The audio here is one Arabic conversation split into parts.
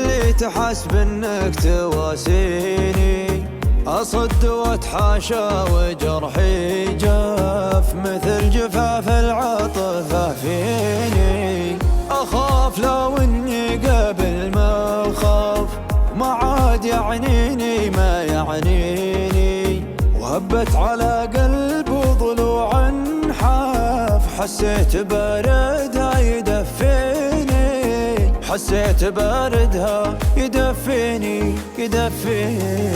اللي تحسب انك تواسيني، اصد واتحاشى وجرحي جاف مثل جفاف العاطفة فيني. اخاف لو اني قبل ما اخاف ما عاد يعنيني ما يعنيني، وهبت على قلب وضلوع انحاف، حسيت باردها يدفيني، حسيت باردها يدفيني يدفيني.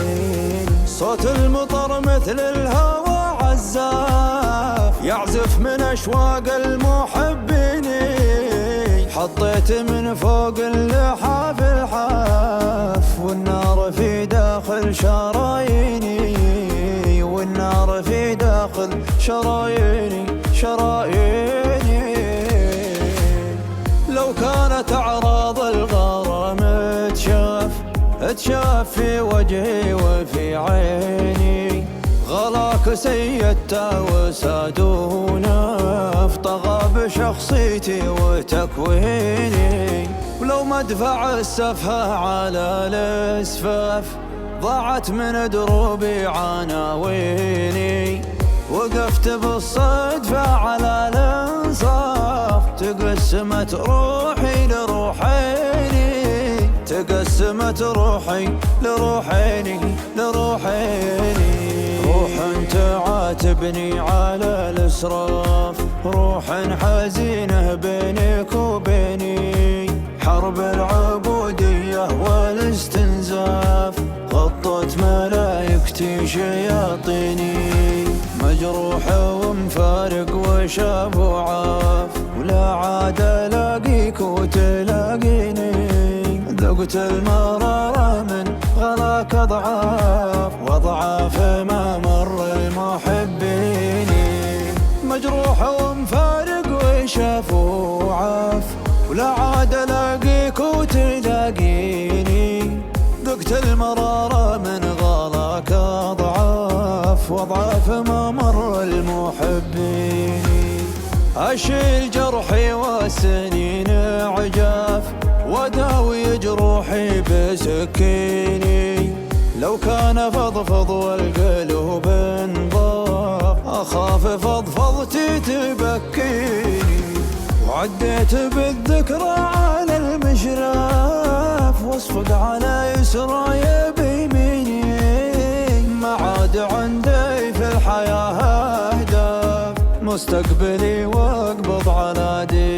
صوت المطر مثل الهوى عزاف يعزف من اشواق المحبين، حطيت من فوق اللحاف الحاف، والنار في داخل شراييني، والنار في داخل شراييني شراييني. لو كانت أعراض الغرام تشاف في وجهي وفي عيني، غلاك سيدته وسادونا طغى بشخصيتي وتكويني. ولو مدفع السفه على الاسفاف ضاعت من دروبي عناويني، وقفت بالصدفة على الانصاف، تقسمت روحي لروحيني، تقسمت روحي لروحيني لروحيني. روح تعاتبني على الاسراف، روح حزينه بينك وبيني، حرب العبودية والاستنزاف غطت ملايكتي شياطيني، مجروح ومفارق وشاف وعاف، ولا عاد الاقيك وتلاقيني، ذقت المرارة من غلاك اضعاف، واضعاف ما مر المحبين، مجروح ومفارق وشاف وعاف، ولا عاد الاقيك وتلاقيني، ذقت المرارة من غلاك اضعاف، واضعاف ما مر المحبين. اشيل جرحي والسنين عجاف، وداوي جروحي بسكيني، لو كان فضفض والقلوب انضاف، اخاف فضفضتي تبكيني، وعديت بالذكرى على المشراف، واصفق على يسراي بيميني، ما عاد عندي في الحياة اهداف، مستقبلي واقبض على ديني.